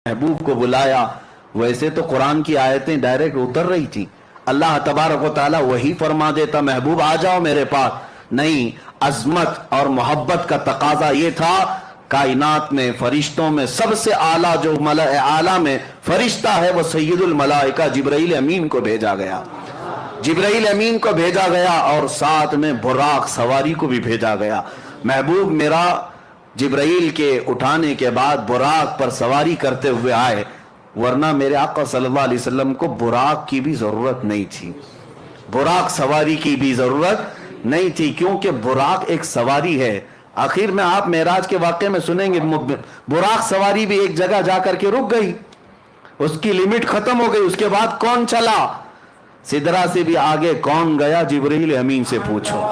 محبوب کو بلایا. ویسے تو قرآن کی آیتیں ڈائریکٹ اتر رہی تھی, اللہ تبارک و تعالیٰ وہی فرما دیتا محبوب آ جاؤ میرے پاس. نہیں, عظمت اور محبت کا تقاضا یہ تھا, کائنات میں فرشتوں میں سب سے اعلیٰ جو ملائکہ اعلیٰ میں فرشتہ ہے وہ سید الملائکہ جبرائیل امین کو بھیجا گیا. جبرائیل امین کو بھیجا گیا اور ساتھ میں براق سواری کو بھی بھیجا گیا. محبوب میرا جبرائیل کے اٹھانے کے بعد براق پر سواری کرتے ہوئے آئے, ورنہ میرے آقا صلی اللہ علیہ وسلم کو براق کی بھی ضرورت نہیں تھی, براق سواری کی بھی ضرورت نہیں تھی, کیونکہ براق ایک سواری ہے. آخر میں آپ معراج کے واقعے میں سنیں گے براق سواری بھی ایک جگہ جا کر کے رک گئی, اس کی لمٹ ختم ہو گئی. اس کے بعد کون چلا؟ سدرا سے بھی آگے کون گیا؟ جبرائیل امین سے پوچھو,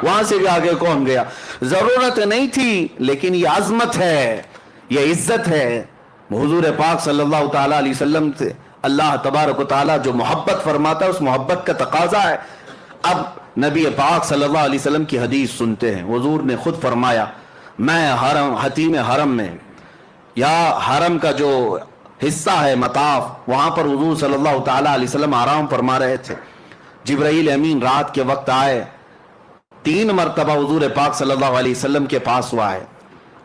وہاں سے بھی آگے کون گیا؟ ضرورت نہیں تھی, لیکن یہ عظمت ہے, یہ عزت ہے. حضور پاک صلی اللہ تعالیٰ علیہ وسلم سے اللہ تبارک و تعالیٰ جو محبت فرماتا ہے اس محبت کا تقاضا ہے. اب نبی پاک صلی اللہ علیہ وسلم کی حدیث سنتے ہیں. حضور نے خود فرمایا, میں حتیم حرم میں یا حرم کا جو حصہ ہے مطاف, وہاں پر حضور صلی اللہ تعالیٰ علیہ وسلم آرام فرما رہے تھے. جبرائیل امین رات کے وقت آئے, 3 مرتبہ حضور پاک صلی اللہ علیہ وسلم کے پاس ہوا ہے,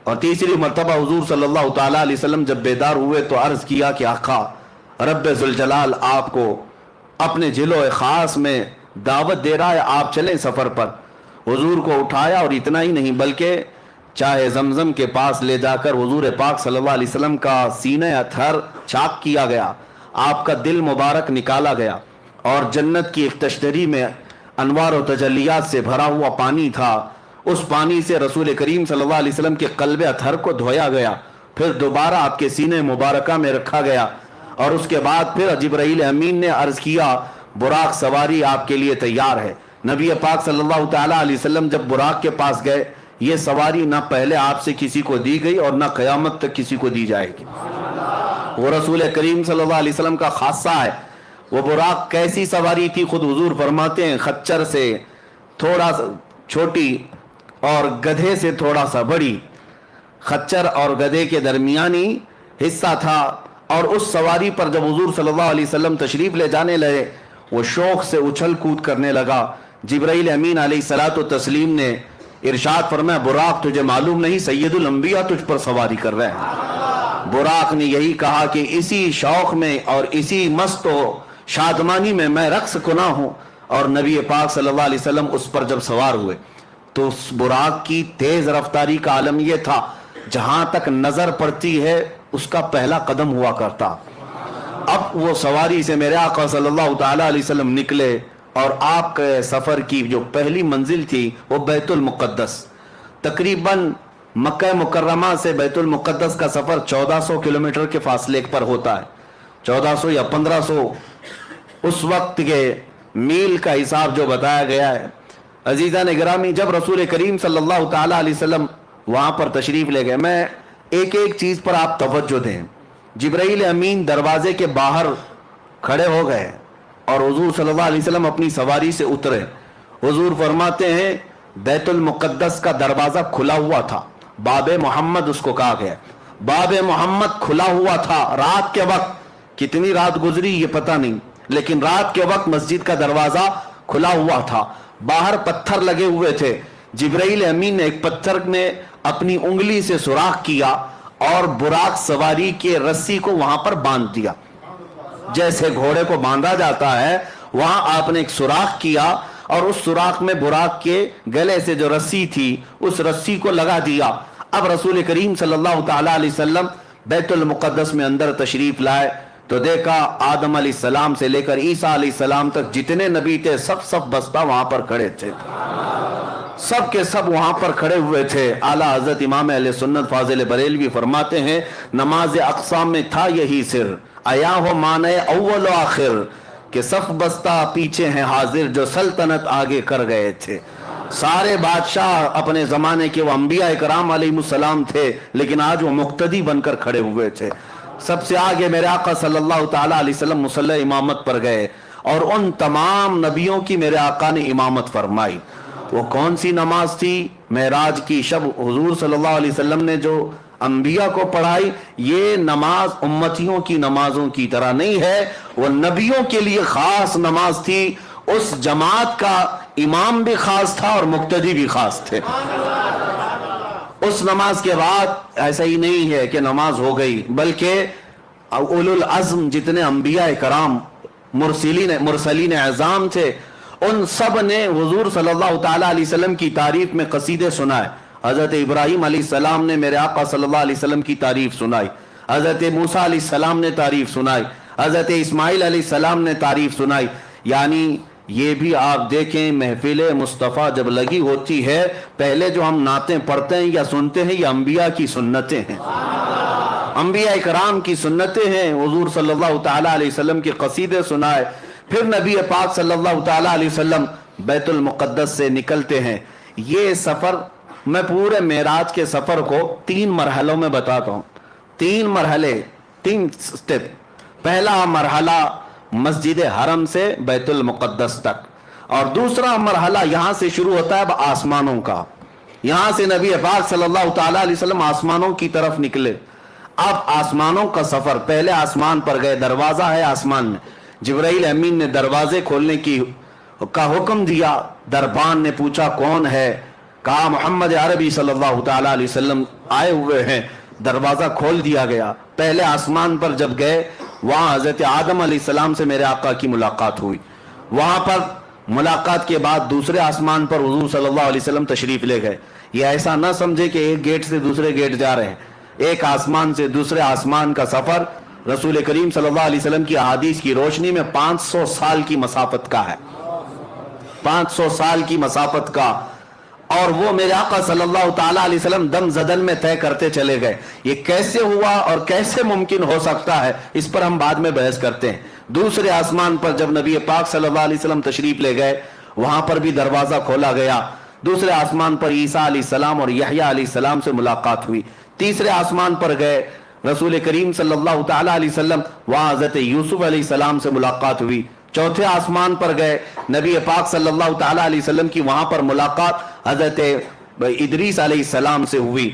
اور تیسری مرتبہ حضور صلی اللہ تعالیٰ علیہ وسلم جب بیدار ہوئے تو عرض کیا کہ آقا رب ذوالجلال آپ کو اپنے جلوہ خاص میں دعوت دے رہا ہے, آپ چلیں سفر پر. حضور کو اٹھایا, اور اتنا ہی نہیں بلکہ چاہے زمزم کے پاس لے جا کر حضور پاک صلی اللہ علیہ وسلم کا سینہ اطہر چاک کیا گیا, آپ کا دل مبارک نکالا گیا, اور جنت کی ایک تشتری میں انوار و تجلیات سے بھرا ہوا پانی تھا. اس پانی سے رسول کریم صلی اللہ علیہ وسلم کے قلب اطہر کو دھویا گیا, پھر دوبارہ آپ کے سینے مبارکہ میں رکھا گیا, اور اس کے بعد پھر جبرائیل امین نے عرض کیا براق سواری آپ کے لیے تیار ہے. نبی پاک صلی اللہ تعالیٰ علیہ وسلم جب براق کے پاس گئے, یہ سواری نہ پہلے آپ سے کسی کو دی گئی اور نہ قیامت تک کسی کو دی جائے گی. وہ رسول کریم صلی اللہ علیہ وسلم کا خاصہ ہے. وہ براق کیسی سواری تھی خود حضور فرماتے ہیں, خچر سے تھوڑا سا چھوٹی اور گدھے سے تھوڑا سا بڑی, خچر اور گدھے کے درمیانی حصہ تھا. اور اس سواری پر جب حضور صلی اللہ علیہ وسلم تشریف لے جانے لگے, وہ شوق سے اچھل کود کرنے لگا. جبرائیل امین علیہ الصلوۃ والتسلیم نے ارشاد فرمایا براق تجھے معلوم نہیں سید الانبیاء تجھ پر سواری کر رہے ہیں. براق نے یہی کہا کہ اسی شوق میں اور اسی مست و شادمانی میں رقص کنا ہوں. اور نبی پاک صلی اللہ علیہ وسلم اس پر جب سوار ہوئے تو اس براق کی تیز رفتاری کا عالم یہ تھا, جہاں تک نظر پڑتی ہے اس کا پہلا قدم ہوا کرتا. اب وہ سواری سے میرے آقا صلی اللہ تعالیٰ علیہ وسلم نکلے, اور آپ کے سفر کی جو پہلی منزل تھی وہ بیت المقدس. تقریباً مکہ مکرمہ سے بیت المقدس کا سفر 1400 کلومیٹر کے فاصلے پر ہوتا ہے, 1400 یا 1500 اس وقت کے میل کا حساب جو بتایا گیا ہے. عزیزان گرامی, جب رسول کریم صلی اللہ تعالیٰ علیہ وسلم وہاں پر تشریف لے گئے, میں ایک ایک چیز پر آپ توجہ دیں. جبرائیل امین دروازے کے باہر کھڑے ہو گئے اور حضور صلی اللہ علیہ وسلم اپنی سواری سے اترے. حضور فرماتے ہیں بیت المقدس کا دروازہ کھلا ہوا تھا, باب محمد اس کو کہا گیا, باب محمد کھلا ہوا تھا. رات کے وقت, کتنی رات گزری یہ پتہ نہیں, لیکن رات کے وقت مسجد کا دروازہ کھلا ہوا تھا. باہر پتھر لگے ہوئے تھے. جبرائیل امین نے ایک پتھر میں اپنی انگلی سے سوراخ کیا اور براق سواری کے رسی کو وہاں پر باندھ دیا. جیسے گھوڑے کو باندھا جاتا ہے وہاں آپ نے ایک سوراخ کیا, اور اس سوراخ میں براق کے گلے سے جو رسی تھی اس رسی کو لگا دیا. اب رسول کریم صلی اللہ تعالیٰ علیہ وسلم بیت المقدس میں اندر تشریف لائے تو دیکھا آدم علیہ السلام سے لے کر عیسیٰ علیہ السلام تک جتنے نبی تھے سب بستہ وہاں پر کھڑے تھے, سب کے سب وہاں پر کھڑے ہوئے تھے. اعلیٰ حضرت امام اہل سنت فاضل بریلوی فرماتے ہیں نماز اقسام میں تھا یہی سر, آیا ہو معنی اول و آخر, کہ صف بستہ پیچھے ہیں حاضر جو سلطنت آگے کر گئے تھے. سارے بادشاہ اپنے زمانے کے وہ انبیاء اکرام علیہ السلام تھے, لیکن آج وہ مقتدی بن کر کھڑے ہوئے تھے. سب سے آگے میرے آقا صلی اللہ تعالیٰ علیہ وسلم مصلی امامت پر گئے, اور ان تمام نبیوں کی میرے آقا نے امامت فرمائی. وہ کون سی نماز تھی؟ معراج کی شب حضور صلی اللہ علیہ وسلم نے جو انبیاء کو پڑھائی. یہ نماز امتیوں کی نمازوں کی طرح نہیں ہے, وہ نبیوں کے لیے خاص نماز تھی. اس جماعت کا امام بھی خاص تھا اور مقتدی بھی خاص تھے. اس نماز کے بعد ایسا ہی نہیں ہے کہ نماز ہو گئی, بلکہ اولو العزم جتنے انبیاء کرام مرسلین اعظام تھے, ان سب نے حضور صلی اللہ تعالی علیہ وسلم کی تعریف میں قصیدے سنائے. حضرت ابراہیم علیہ السلام نے میرے آقا صلی اللہ علیہ وسلم کی تعریف سنائی, حضرت موسیٰ علیہ السلام نے تعریف سنائی, حضرت اسماعیل علیہ السلام نے تعریف سنائی. یعنی یہ بھی آپ دیکھیں, محفل مصطفیٰ جب لگی ہوتی ہے, پہلے جو ہم نعتیں پڑھتے ہیں یا سنتے ہیں, یہ انبیاء کی سنتیں ہیں, انبیاء کرام کی سنتیں ہیں. حضور صلی اللہ تعالیٰ علیہ وسلم کے قصیدے سنائے. پھر نبی پاک صلی اللہ تعالیٰ علیہ وسلم بیت المقدس سے نکلتے ہیں. یہ سفر میں پورے معراج کے سفر کو 3 مرحلوں میں بتاتا ہوں. 3 مرحلے, 3 سٹیپ. پہلا مرحلہ مسجد حرم سے بیت المقدس تک, اور دوسرا مرحلہ یہاں سے شروع ہوتا ہے اب آسمانوں کا. یہاں سے نبی پاک صلی اللہ تعالیٰ علیہ وسلم آسمانوں کی طرف نکلے. اب آسمانوں کا سفر, پہلے آسمان پر گئے, دروازہ ہے آسمان میں, جبرائیل امین نے دروازے کھولنے کا حکم دیا. دربان نے پوچھا کون ہے, کہا محمد عربی صلی اللہ تعالیٰ علیہ وسلم آئے ہوئے ہیں. دروازہ کھول دیا گیا. پہلے آسمان پر جب گئے, وہاں حضرت آدم علیہ السلام سے میرے آقا کی ملاقات ہوئی. وہاں پر ملاقات کے بعد دوسرے آسمان پر حضور صلی اللہ علیہ وسلم تشریف لے گئے. یہ ایسا نہ سمجھے کہ ایک گیٹ سے دوسرے گیٹ جا رہے ہیں. ایک آسمان سے دوسرے آسمان کا سفر رسول کریم صلی اللہ علیہ وسلم کی احادیث کی روشنی میں 500 سال کی مسافت کا ہے, 500 سال کی مسافت کا. اور وہ میرے آقا صلی اللہ تعالیٰ علیہ وسلم دم زدن میں طے کرتے چلے گئے. یہ کیسے ہوا اور کیسے ممکن ہو سکتا ہے, اس پر ہم بعد میں بحث کرتے ہیں. دوسرے آسمان پر جب نبی پاک صلی اللہ علیہ وسلم تشریف لے گئے, وہاں پر بھی دروازہ کھولا گیا. دوسرے آسمان پر عیسیٰ علیہ السلام اور یحییٰ علیہ السلام سے ملاقات ہوئی. تیسرے آسمان پر گئے رسول کریم صلی اللہ تعالیٰ علیہ وسلم, وہاں حضرت یوسف علیہ السلام سے ملاقات ہوئی. چوتھے آسمان پر گئے, نبی پاک صلی اللہ تعالیٰ علیہ وسلم کی وہاں پر ملاقات حضرت ادریس علیہ السلام سے ہوئی,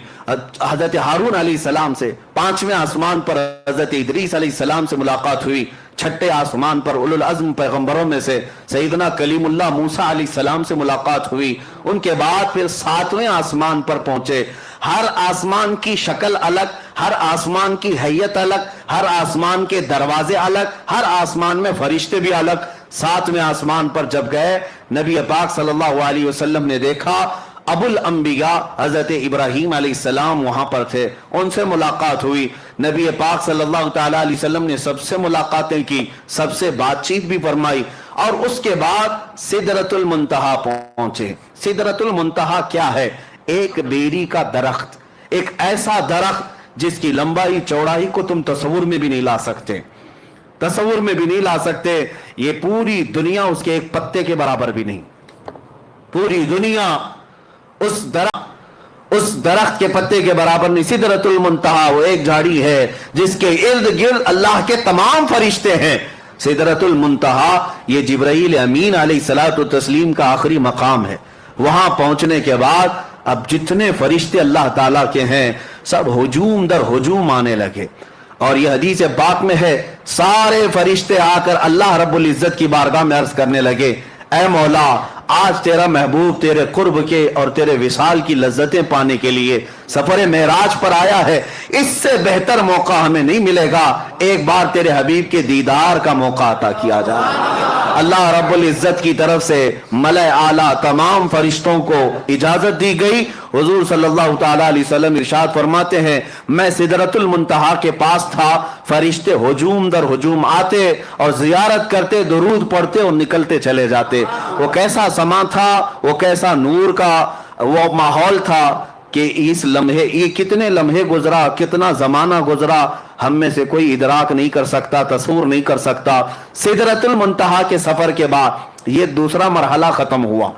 حضرت ہارون علیہ السلام سے. پانچویں آسمان پر حضرت ادریس علیہ السلام سے ملاقات ہوئی. چھٹے آسمان پر اولو العزم پیغمبروں میں سے سیدنا کلیم اللہ موسیٰ علیہ السلام سے ملاقات ہوئی. ان کے بعد پھر 7ویں آسمان پر پہنچے. ہر آسمان کی شکل الگ, ہر آسمان کی حیت الگ, ہر آسمان کے دروازے الگ, ہر آسمان میں فرشتے بھی الگ. 7ویں آسمان پر جب گئے, نبی پاک صلی اللہ علیہ وسلم نے دیکھا ابو الانبیاء حضرت ابراہیم علیہ السلام وہاں پر تھے, ان سے ملاقات ہوئی. نبی پاک صلی اللہ تعالیٰ علیہ وسلم نے سب سے ملاقاتیں کی, سب سے بات چیت بھی فرمائی. اور اس کے بعد سدرۃ المنتہا پہنچے. سدرۃ المنتہا کیا ہے؟ ایک بیری کا درخت, ایک ایسا درخت جس کی لمبائی چوڑائی کو تم تصور میں بھی نہیں لا سکتے, تصور میں بھی نہیں لا سکتے. یہ پوری دنیا اس کے ایک پتے کے برابر بھی نہیں. پوری دنیا اس درخت کے پتے کے برابر نہیں. سدرۃ المنتہا وہ ایک جھاڑی ہے جس کے ارد گرد اللہ کے تمام فرشتے ہیں. سدرۃ المنتہا یہ جبرائیل امین علیہ الصلوۃ والتسلیم کا آخری مقام ہے. وہاں پہنچنے کے بعد اب جتنے فرشتے اللہ تعالیٰ کے ہیں سب ہجوم در ہجوم آنے لگے. اور یہ حدیث پاک میں ہے, سارے فرشتے آ کر اللہ رب العزت کی بارگاہ میں عرض کرنے لگے, اے مولا آج تیرا محبوب تیرے قرب کے اور تیرے وصال کی لذتیں پانے کے لیے سفر معراج پر آیا ہے. اس سے بہتر موقع ہمیں نہیں ملے گا, ایک بار تیرے حبیب کے دیدار کا موقع عطا کیا جائے. اللہ رب العزت کی طرف سے ملائے اعلیٰ تمام فرشتوں کو اجازت دی گئی. حضور صلی اللہ تعالیٰ علیہ وسلم ارشاد فرماتے ہیں, میں سدرۃ المنتہا کے پاس تھا, فرشتے ہجوم در ہجوم آتے اور زیارت کرتے, درود پڑھتے اور نکلتے چلے جاتے. وہ کیسا سما تھا, وہ کیسا نور کا وہ ماحول تھا کہ اس لمحے, یہ کتنے لمحے گزرا, کتنا زمانہ گزرا, ہم میں سے کوئی ادراک نہیں کر سکتا, تصور نہیں کر سکتا. سدرۃ المنتہا کے سفر کے بعد یہ دوسرا مرحلہ ختم ہوا,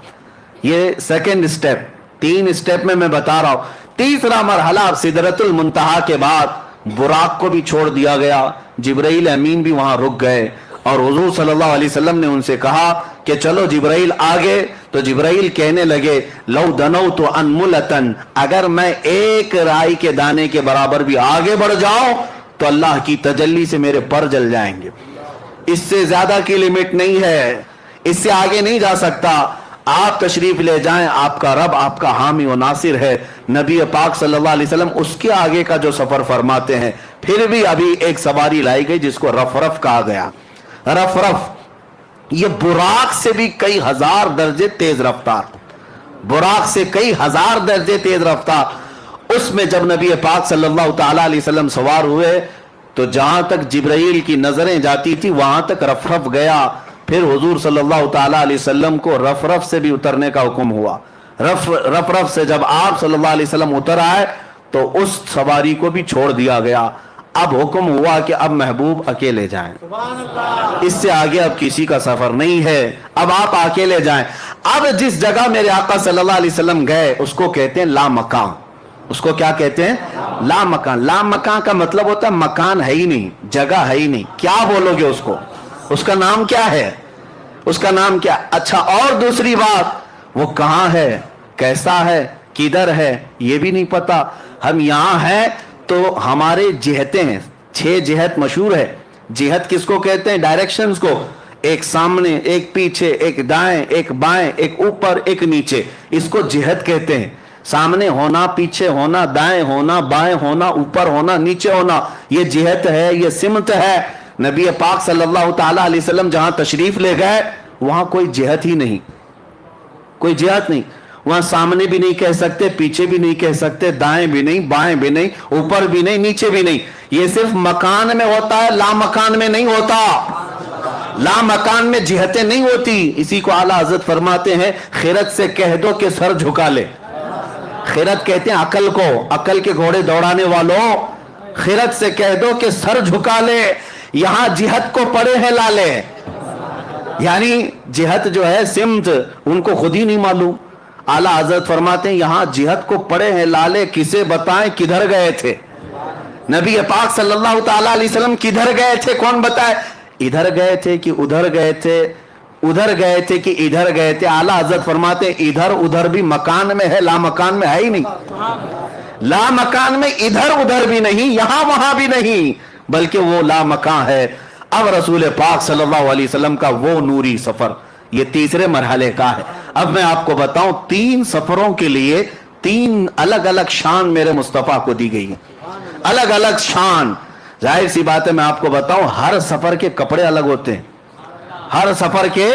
یہ سیکنڈ سٹیپ. 3 سٹیپ میں بتا رہا ہوں. تیسرا مرحلہ سدرۃ المنتہا کے بعد براق کو بھی چھوڑ دیا گیا, جبرائیل امین بھی وہاں رک گئے, اور حضور صلی اللہ علیہ وسلم نے ان سے کہا کہ چلو جبرائیل آگے. تو جبرائیل کہنے لگے لو دنوت انملتن، اگر میں ایک رائی کے دانے کے برابر بھی آگے بڑھ جاؤں تو اللہ کی تجلی سے میرے پر جل جائیں گے. اس سے زیادہ کی لمٹ نہیں ہے، اس سے آگے نہیں جا سکتا. آپ تشریف لے جائیں، آپ کا رب آپ کا حامی و ناصر ہے. نبی پاک صلی اللہ علیہ وسلم اس کے آگے کا جو سفر فرماتے ہیں. پھر بھی ابھی ایک سواری لائی گئی جس کو رفرف کہا گیا. رفرف یہ براق سے بھی کئی ہزار درجے تیز رفتار، براق سے کئی ہزار درجے تیز رفتار. اس میں جب نبی پاک صلی اللہ تعالی علیہ وسلم سوار ہوئے تو جہاں تک جبرائیل کی نظریں جاتی تھی وہاں تک رفرف گیا. پھر حضور صلی اللہ تعالی علیہ وسلم کو رفرف سے بھی اترنے کا حکم ہوا. رفرف سے جب آپ صلی اللہ علیہ وسلم اتر آئے تو اس سواری کو بھی چھوڑ دیا گیا. اب حکم ہوا کہ اب محبوب اکیلے جائیں، اس سے آگے اب کسی کا سفر نہیں ہے، اب آپ اکیلے جائیں. اب جس جگہ میرے آقا صلی اللہ علیہ وسلم گئے اس کو کہتے ہیں لا مکان. اس کو کیا کہتے ہیں؟ لا مکان. لا مکان کا مطلب ہوتا ہے مکان ہے ہی نہیں، جگہ ہے ہی نہیں. کیا بولو گے اس کو؟ اس کا نام کیا ہے؟ اس کا نام کیا؟ اچھا، اور دوسری بات وہ کہاں ہے، کیسا ہے، کدھر ہے، یہ بھی نہیں پتا. ہم یہاں ہیں تو ہمارے جہتیں ہیں، 6 جہت مشہور ہے. جہت کس کو کہتے ہیں؟ ڈائریکشنز کو. ایک سامنے، ایک پیچھے، ایک دائیں، ایک بائیں، ایک اوپر، ایک نیچے. اس کو جہت کہتے ہیں. سامنے ہونا، پیچھے ہونا، دائیں ہونا، بائیں ہونا، اوپر ہونا، نیچے ہونا، یہ جہت ہے، یہ سمت ہے. نبی پاک صلی اللہ تعالی علیہ وسلم جہاں تشریف لے گئے وہاں کوئی جہت ہی نہیں، کوئی جہت نہیں. وہاں سامنے بھی نہیں کہہ سکتے، پیچھے بھی نہیں کہہ سکتے، دائیں بھی نہیں، بائیں بھی نہیں، اوپر بھی نہیں، نیچے بھی نہیں. یہ صرف مکان میں ہوتا ہے، لا مکان میں نہیں ہوتا. لا مکان میں جہتیں نہیں ہوتی. اسی کو اعلیٰ حضرت فرماتے ہیں خیرت سے کہہ دو کہ سر جھکا لے. خیرت کہتے ہیں عقل کو، عقل کے گھوڑے دوڑانے والوں، خیرت سے کہہ دو کہ سر جھکا لے. یہاں جہت کو پڑے ہیں لالے، یعنی جہت جو ہے سمت ان کو خود ہی نہیں معلوم. اعلیٰ حضرت فرماتے ہیں یہاں جہت کو پڑے ہیں لالے، کسے بتائیں کدھر گئے تھے. نبی پاک صلی اللہ تعالی علیہ وسلم کدھر گئے تھے کون بتائے؟ ادھر گئے تھے کہ ادھر گئے تھے، ادھر گئے تھے کہ ادھر گئے تھے. اعلیٰ حضرت فرماتے ہیں ادھر ادھر بھی مکان میں ہے، لا مکان میں ہے ہی نہیں. لا مکان میں ادھر ادھر بھی نہیں، یہاں وہاں بھی نہیں، بلکہ وہ لا مکان ہے. اب رسول پاک صلی اللہ علیہ وسلم کا وہ نوری سفر یہ تیسرے مرحلے کا ہے. اب میں آپ کو بتاؤں 3 سفروں کے لیے 3 الگ الگ شان میرے مصطفیٰ کو دی گئی ہیں، الگ الگ شان. ظاہر سی بات ہے میں آپ کو بتاؤں ہر سفر کے کپڑے الگ ہوتے ہیں، ہر سفر کے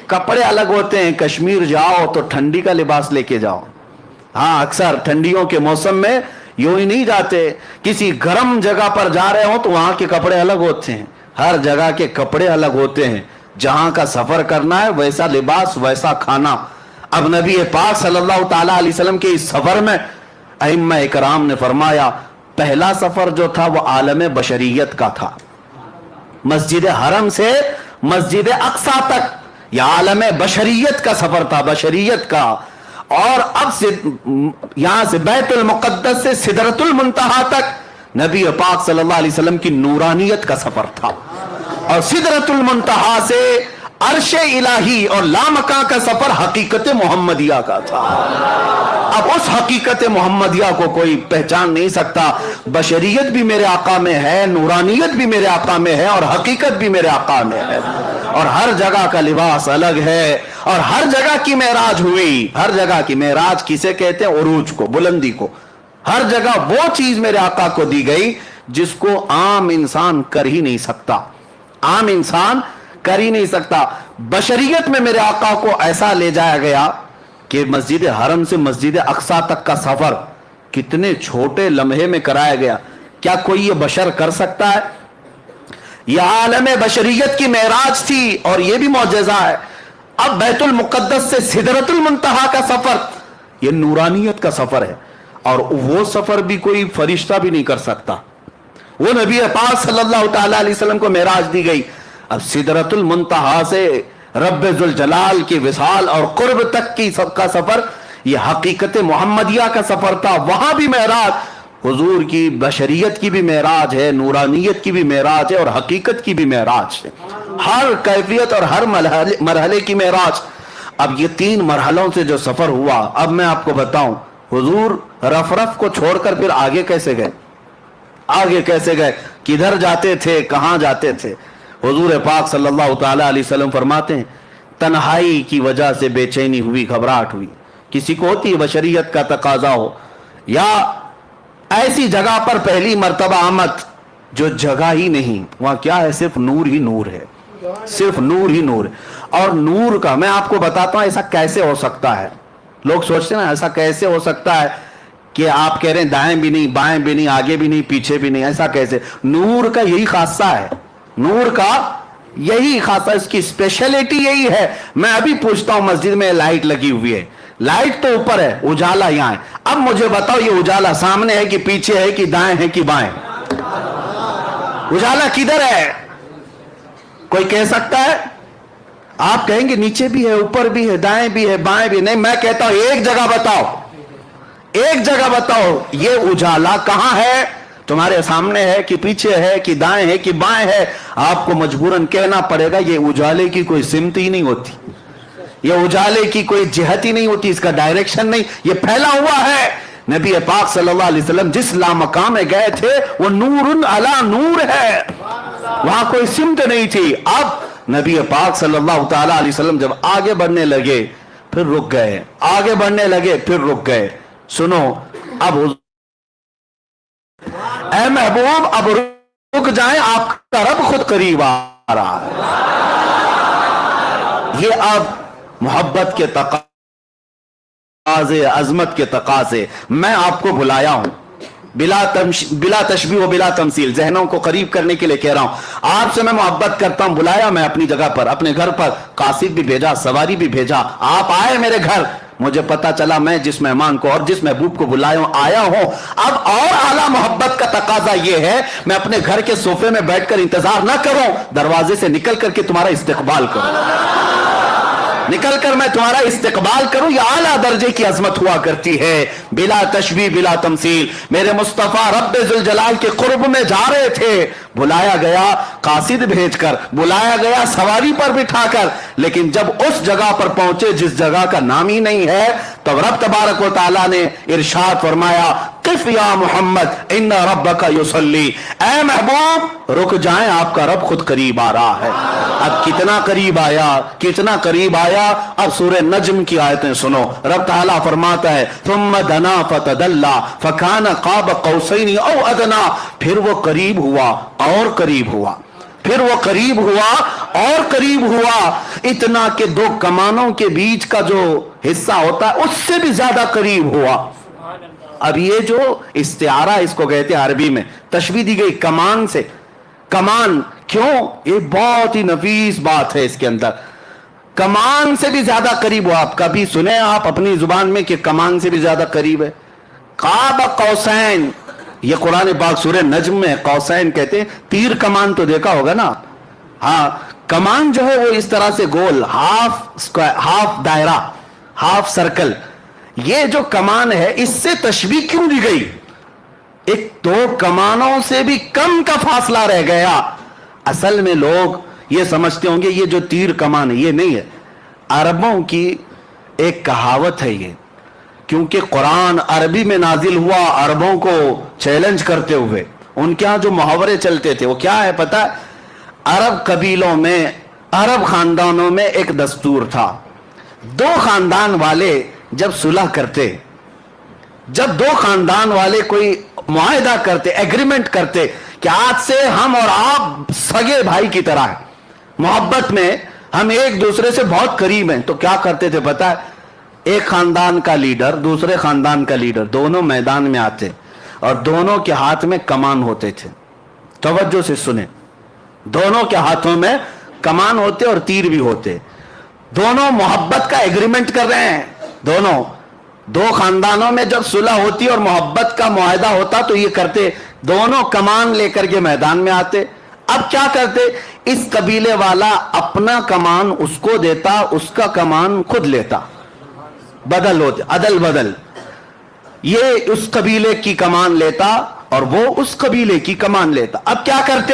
کپڑے الگ ہوتے ہیں. کشمیر جاؤ تو ٹھنڈی کا لباس لے کے جاؤ. ہاں اکثر ٹھنڈیوں کے موسم میں یوں ہی نہیں جاتے، کسی گرم جگہ پر جا رہے ہوں تو وہاں کے کپڑے الگ ہوتے ہیں. ہر جگہ کے کپڑے الگ ہوتے ہیں. جہاں کا سفر کرنا ہے ویسا لباس، ویسا کھانا. اب نبی پاک صلی اللہ تعالی علیہ وسلم کے اس سفر میں ائمہ اکرام نے فرمایا پہلا سفر جو تھا وہ عالم بشریت کا تھا. مسجد حرم سے مسجد اقصی تک یہ عالم بشریت کا سفر تھا، بشریت کا. اور اب سے یہاں سے بیت المقدس سے سدرۃ المنتہا تک نبی پاک صلی اللہ علیہ وسلم کی نورانیت کا سفر تھا. اور سدرۃ المنتہا سے عرش الہی اور لامکاں کا سفر حقیقت محمدیہ کا تھا. اب اس حقیقت محمدیہ کو کوئی پہچان نہیں سکتا. بشریت بھی میرے آقا میں ہے، نورانیت بھی میرے آقا میں ہے، اور حقیقت بھی میرے آقا میں ہے. اور ہر جگہ کا لباس الگ ہے، اور ہر جگہ کی معراج ہوئی. ہر جگہ کی معراج کسے کہتے ہیں؟ عروج کو، بلندی کو. ہر جگہ وہ چیز میرے آقا کو دی گئی جس کو عام انسان کر ہی نہیں سکتا، عام انسان کر ہی نہیں سکتا. بشریت میں میرے آقا کو ایسا لے جایا گیا کہ مسجد حرم سے مسجد اقصی تک کا سفر کتنے چھوٹے لمحے میں کرایا گیا. کیا کوئی یہ بشر کر سکتا ہے؟ یہ عالم بشریت کی معراج تھی، اور یہ بھی معجزہ ہے. اب بیت المقدس سے سدرۃ المنتہا کا سفر یہ نورانیت کا سفر ہے، اور وہ سفر بھی کوئی فرشتہ بھی نہیں کر سکتا. وہ نبی پاک صلی اللہ تعالی علیہ وسلم کو معراج دی گئی. اب سدرۃ المنتہا سے رب ذوالجلال کی وصال اور قرب تک کی کا سفر یہ حقیقت محمدیہ کا سفر تھا. وہاں بھی معراج حضور کی بشریت کی بھی معراج ہے، نورانیت کی بھی معراج ہے، اور حقیقت کی بھی معراج ہے. ہر کیفیت اور ہر مرحلے کی معراج. اب یہ 3 مرحلوں سے جو سفر ہوا، اب میں آپ کو بتاؤں حضور رف کو چھوڑ کر پھر آگے کیسے گئے؟ آگے کیسے گئے؟ کدھر جاتے تھے؟ کہاں جاتے تھے؟ حضور پاک صلی اللہ تعالی علیہ وسلم فرماتے ہیں تنہائی کی وجہ سے بے چینی ہوئی، گھبراہٹ ہوئی. کسی کو ہوتی ہے بشریت کا تقاضا ہو، یا ایسی جگہ پر پہلی مرتبہ آمد جو جگہ ہی نہیں، وہاں کیا ہے؟ صرف نور ہی نور ہے، صرف نور ہی نور ہے. اور نور کا میں آپ کو بتاتا ہوں ایسا کیسے ہو سکتا ہے. لوگ سوچتے ہیں نا ایسا کیسے ہو سکتا ہے کہ آپ کہہ رہے ہیں دائیں بھی نہیں، بائیں بھی نہیں، آگے بھی نہیں، پیچھے بھی نہیں، ایسا کیسے؟ نور کا یہی خاصہ ہے، نور کا یہی خاصہ، اس کی اسپیشلٹی یہی ہے. میں ابھی پوچھتا ہوں مسجد میں لائٹ لگی ہوئی ہے، لائٹ تو اوپر ہے، اجالا یہاں ہے. اب مجھے بتاؤ یہ اجالا سامنے ہے کہ پیچھے ہے کہ دائیں ہے کہ بائیں؟ اجالا کدھر ہے؟ کوئی کہہ سکتا ہے؟ آپ کہیں گے نیچے بھی ہے، اوپر بھی ہے، دائیں بھی ہے، بائیں بھی. نہیں، میں کہتا ہوں ایک جگہ بتاؤ، ایک جگہ بتاؤ یہ اجالا کہاں ہے؟ تمہارے سامنے ہے کہ پیچھے ہے کہ دائیں ہے کہ بائیں ہے؟ آپ کو مجبوراً کہنا پڑے گا یہ اجالے کی کوئی سمت ہی نہیں ہوتی، یہ اجالے کی کوئی جہت ہی نہیں ہوتی، اس کا ڈائریکشن نہیں، یہ پھیلا ہوا ہے. نبی پاک صلی اللہ علیہ وسلم جس لامقام میں گئے تھے وہ نور علی نور ہے، وہاں کوئی سمت نہیں تھی. اب نبی پاک صلی اللہ تعالی علیہ وسلم جب آگے بڑھنے لگے پھر رک گئے، آگے بڑھنے لگے پھر رک گئے. سنو اب اے محبوب اب رک جائیں، آپ کا رب خود قریب آ رہا ہے. یہ اب محبت کے تقاضے، عظمت کے تقاضے. میں آپ کو بلایا ہوں بلا تشبیہ و بلا تمثیل، ذہنوں کو قریب کرنے کے لیے کہہ رہا ہوں. آپ سے میں محبت کرتا ہوں، بلایا میں اپنی جگہ پر، اپنے گھر پر، قاصد بھی بھیجا، سواری بھی بھیجا، آپ آئے میرے گھر. مجھے پتا چلا میں جس مہمان کو اور جس محبوب کو بلایا ہوں آیا ہوں. اب اور اعلیٰ محبت کا تقاضا یہ ہے میں اپنے گھر کے صوفے میں بیٹھ کر انتظار نہ کروں، دروازے سے نکل کر کے تمہارا استقبال کروں، نکل کر میں تمہارا استقبال کروں. یہ اعلیٰ درجے کی عظمت ہوا کرتی ہے، بلا تشبیہ بلا تمثیل. میرے مصطفیٰ رب ذوالجلال کے قرب میں جا رہے تھے، بلایا گیا قاصد بھیج کر، بلایا گیا سواری پر بٹھا کر، لیکن جب اس جگہ پر پہنچے جس جگہ کا نام ہی نہیں ہے تو رب تبارک و تعالیٰ نے ارشاد فرمایا قف یا محمد ان ربک یصلی، اے محبوب رک جائیں آپ کا رب خود قریب آ رہا ہے. اب کتنا قریب آیا، کتنا قریب آیا. اب سورہ نجم کی آیتیں سنو. رب تعالیٰ فرماتا ہے ثم دنا فتدلی فکان قاب قوسین او ادنا، پھر وہ قریب ہوا اور قریب ہوا، پھر وہ قریب ہوا اور قریب ہوا، اتنا کہ 2 کمانوں کے بیچ کا جو حصہ ہوتا ہے اس سے بھی زیادہ قریب ہوا. اب یہ جو استعارہ اس کو کہتے ہیں عربی میں، تشبیہ دی گئی کمان سے. کمان کیوں؟ یہ بہت ہی نفیس بات ہے اس کے اندر. کمان سے بھی زیادہ قریب ہوا. آپ کبھی سنیں آپ اپنی زبان میں کہ کمان سے بھی زیادہ قریب ہے؟ قاب قوسین، یہ قرآن پاک سورہ نجم میں قوسین کہتے ہیں. تیر کمان تو دیکھا ہوگا نا. ہاں، کمان جو ہے وہ اس طرح سے گول، ہاف دائرہ، ہاف سرکل. یہ جو کمان ہے اس سے تشبیہ کیوں دی گئی؟ ایک 2 کمانوں سے بھی کم کا فاصلہ رہ گیا. اصل میں لوگ یہ سمجھتے ہوں گے یہ جو تیر کمان ہے یہ نہیں ہے. عربوں کی ایک کہاوت ہے یہ، کیونکہ قرآن عربی میں نازل ہوا عربوں کو چیلنج کرتے ہوئے. ان کے ہاں جو محاورے چلتے تھے وہ کیا ہے پتہ؟ عرب قبیلوں میں، عرب خاندانوں میں ایک دستور تھا. 2 خاندان والے جب صلح کرتے، جب 2 خاندان والے کوئی معاہدہ کرتے، ایگریمنٹ کرتے کہ آج سے ہم اور آپ سگے بھائی کی طرح ہیں، محبت میں ہم ایک دوسرے سے بہت قریب ہیں، تو کیا کرتے تھے پتہ ہے؟ ایک خاندان کا لیڈر دوسرے خاندان کا لیڈر دونوں میدان میں آتے اور دونوں کے ہاتھ میں کمان ہوتے تھے. توجہ سے سنیں، دونوں کے ہاتھوں میں کمان ہوتے اور تیر بھی ہوتے. دونوں محبت کا ایگریمنٹ کر رہے ہیں. دونوں 2 خاندانوں میں جب صلح ہوتی اور محبت کا معاہدہ ہوتا تو یہ کرتے، دونوں کمان لے کر کے میدان میں آتے. اب کیا کرتے؟ اس قبیلے والا اپنا کمان اس کو دیتا، اس کا کمان خود لیتا، بدل ہوتے، عدل بدل. یہ اس قبیلے کی کمان لیتا اور وہ اس قبیلے کی کمان لیتا. اب کیا کرتے؟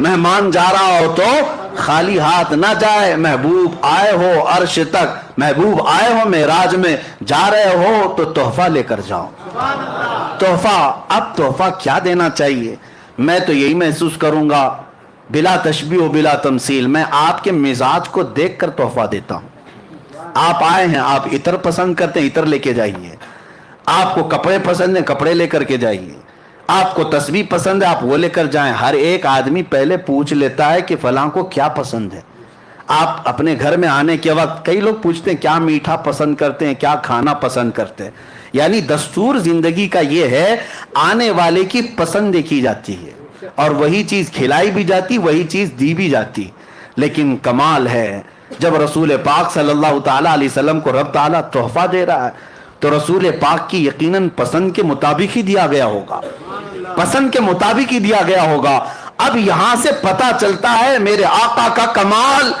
مہمان جا رہا ہو تو خالی ہاتھ نہ جائے. محبوب آئے ہو عرش تک, محبوب آئے ہو معراج میں, جا رہے ہو تو تحفہ لے کر جاؤ. تحفہ, اب تحفہ کیا دینا چاہیے؟ میں تو یہی محسوس کروں گا بلا تشبیہ و بلا تمثیل, میں آپ کے مزاج کو دیکھ کر تحفہ دیتا ہوں. آپ آئے ہیں, آپ عطر پسند کرتے ہیں, عطر لے کے جائیے. آپ کو کپڑے پسند ہیں, کپڑے لے کر کے جائیے. آپ کو تسبیح پسند ہے, آپ وہ لے کر جائیں. ہر ایک آدمی پہلے پوچھ لیتا ہے کہ فلاں کو کیا پسند ہے. آپ اپنے گھر میں آنے کے وقت کئی لوگ پوچھتے ہیں کیا میٹھا پسند کرتے ہیں, کیا کھانا پسند کرتے ہیں. یعنی دستور زندگی کا یہ ہے, آنے والے کی پسند دیکھی جاتی ہے اور وہی چیز کھلائی بھی جاتی, وہی چیز دی بھی جاتی. لیکن کمال ہے جب رسول پاک صلی اللہ تعالیٰ علیہ وسلم کو رب تعالیٰ تحفہ دے رہا ہے تو رسول پاک کی یقیناً پسند کے مطابق ہی دیا گیا ہوگا, پسند کے مطابق ہی دیا گیا ہوگا. اب یہاں سے پتہ چلتا ہے میرے آقا کا کمال.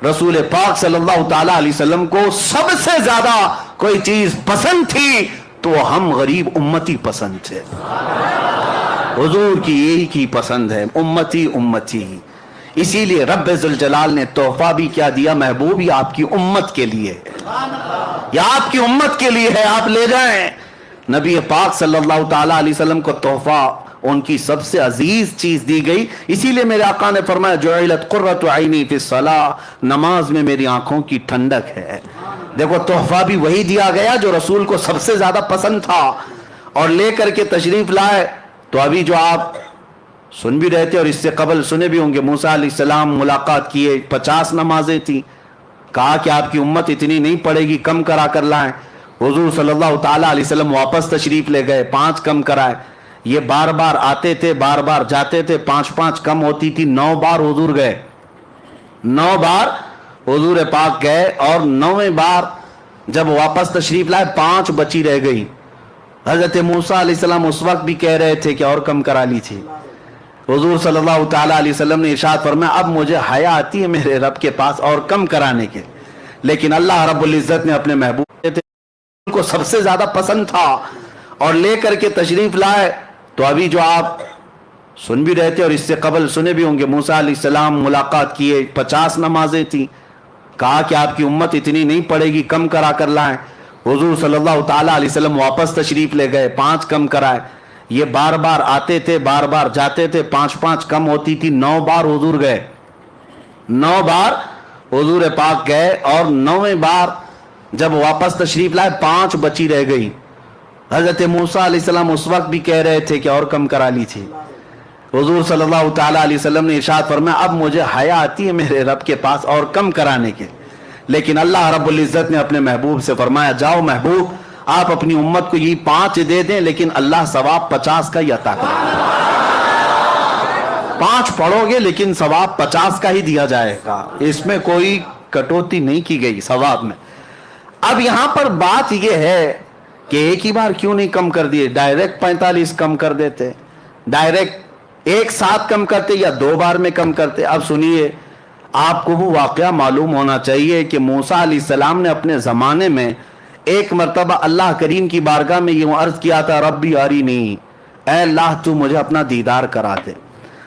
رسول پاک صلی اللہ تعالیٰ علیہ وسلم کو سب سے زیادہ کوئی چیز پسند تھی تو ہم غریب امتی پسند تھے. حضور کی یہی کی پسند ہے, امتی امتی. اسی لیے رب ذوالجلال نے تحفہ بھی کیا دیا, محبوب یہ آپ کی امت کے لیے ہے, یہ آپ کی امت کے لیے ہے, آپ لے جائیں. نبی پاک صلی اللہ تعالیٰ علیہ وسلم کو تحفہ ان کی سب سے عزیز چیز دی گئی. اسی لیے میرے آقا نے فرمایا جعلت قرۃ عینی فی الصلاۃ, نماز میں میری آنکھوں کی ٹھنڈک ہے. دیکھو تحفہ بھی وہی دیا گیا جو رسول کو سب سے زیادہ پسند تھا اور لے کر کے تشریف لائے. تو ابھی جو آپ سن بھی رہے تھے اور اس سے قبل سنے بھی ہوں گے, موسیٰ علیہ السلام ملاقات کیے, 50 نمازیں تھیں. کہا کہ آپ کی امت اتنی نہیں پڑے گی, کم کرا کر لائیں. حضور صلی اللہ تعالیٰ علیہ وسلم واپس تشریف لے گئے, 5 کم کرائے. یہ بار بار آتے تھے, بار بار جاتے تھے, 5 کم ہوتی تھی. 9 بار حضور گئے, 9 بار حضور پاک گئے اور 9ویں بار جب واپس تشریف لائے 5 بچی رہ گئی. حضرت موسیٰ علیہ السلام اس وقت بھی کہہ رہے تھے کہ اور کم کرا لیجیے. حضور صلی اللہ تعالیٰ علیہ وسلم نے ارشاد فرمایا اب مجھے حیا آتی ہے میرے رب کے پاس اور کم کرانے کے, لیکن اللہ رب العزت نے اپنے محبوب کو سب سے زیادہ پسند تھا اور لے کر کے تشریف لائے. تو ابھی جو آپ سن بھی رہے تھے اور اس سے قبل سنے بھی ہوں گے, موسیٰ علیہ السلام ملاقات کیے, 50 نمازیں تھیں. کہا کہ آپ کی امت اتنی نہیں پڑے گی, کم کرا کر لائیں. حضور صلی اللہ تعالیٰ علیہ وسلم واپس تشریف لے گئے, 5 کم کرائے. یہ بار بار آتے تھے, بار بار جاتے تھے, 5 کم ہوتی تھی. 9 بار حضور گئے, 9 بار حضور پاک گئے اور 9ویں بار جب واپس تشریف لائے 5 بچی رہ گئی. حضرت موسیٰ علیہ السلام اس وقت بھی کہہ رہے تھے کہ اور کم کرا لیجیے. حضور صلی اللہ تعالیٰ علیہ وسلم نے ارشاد فرمایا اب مجھے حیا آتی ہے میرے رب کے پاس اور کم کرانے کے, لیکن اللہ رب العزت نے اپنے محبوب سے فرمایا جاؤ محبوب آپ اپنی امت کو یہ 5 دے دیں, لیکن اللہ ثواب 50 کا ہی عطا کرے. 5 پڑھو گے لیکن ثواب 50 کا ہی دیا جائے گا, اس میں کوئی کٹوتی نہیں کی گئی ثواب میں. اب یہاں پر بات یہ ہے کہ ایک ہی بار کیوں نہیں کم کر دیے, ڈائریکٹ 45 کم کر دیتے, ڈائریکٹ ایک ساتھ کم کرتے یا 2 بار میں کم کرتے. اب سنیے, آپ کو وہ واقعہ معلوم ہونا چاہیے کہ موسیٰ علیہ السلام نے اپنے زمانے میں ایک مرتبہ اللہ کریم کی بارگاہ میں یوں عرض کیا تھا ربی ارینی, اے اللہ تو مجھے اپنا دیدار کرا دے.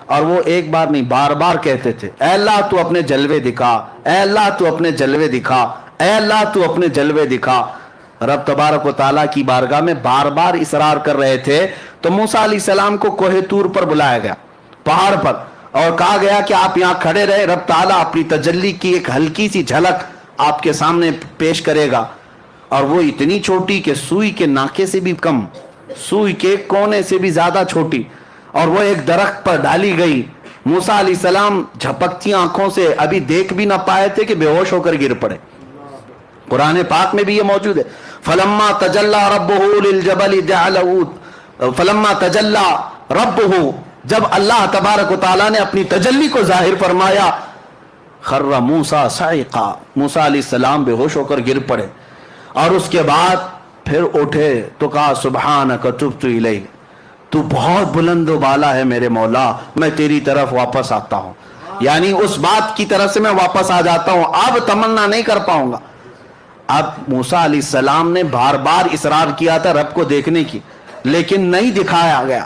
اور وہ ایک بار نہیں بار بار کہتے تھے اے اللہ تو اپنے جلوے دکھا, اے اللہ تو اپنے جلوے دکھا, اے اللہ تو اپنے جلوے دکھا. رب تبارک و تعالیٰ کی بارگاہ میں بار بار اصرار کر رہے تھے. تو موسیٰ علیہ السلام کو کوہ طور پر بلایا گیا, پہاڑ پر, اور کہا گیا کہ آپ یہاں کھڑے رہے, رب تعالیٰ اپنی تجلی کی ایک ہلکی سی جھلک آپ کے سامنے پیش کرے گا. اور وہ اتنی چھوٹی کہ سوئی کے ناکے سے بھی کم, سوئی کے کونے سے بھی زیادہ چھوٹی, اور وہ ایک درخت پر ڈالی گئی. موسیٰ علیہ السلام جھپکتی آنکھوں سے ابھی دیکھ بھی نہ پائے تھے کہ بے ہوش ہو کر گر پڑے. قرآن پاک میں بھی یہ موجود ہے, فلما تجلی ربہ للجبل جعلہ, فلما تجلی ربہ, جب اللہ تبارک و تعالیٰ نے اپنی تجلی کو ظاہر فرمایا, خر موسیٰ صعقا, موسیٰ علیہ السلام بے ہوش ہو کر گر پڑے. اور اس کے بعد پھر اٹھے تو کہا سبحانک تبت الیک, تو بہت بلند و بالا ہے میرے مولا, میں تیری طرف واپس آتا ہوں. یعنی اس بات کی طرف سے میں واپس آ جاتا ہوں, اب تمنا نہیں کر پاؤں گا. اب موسیٰ علیہ السلام نے بار بار اصرار کیا تھا رب کو دیکھنے کی, لیکن نہیں دکھایا گیا.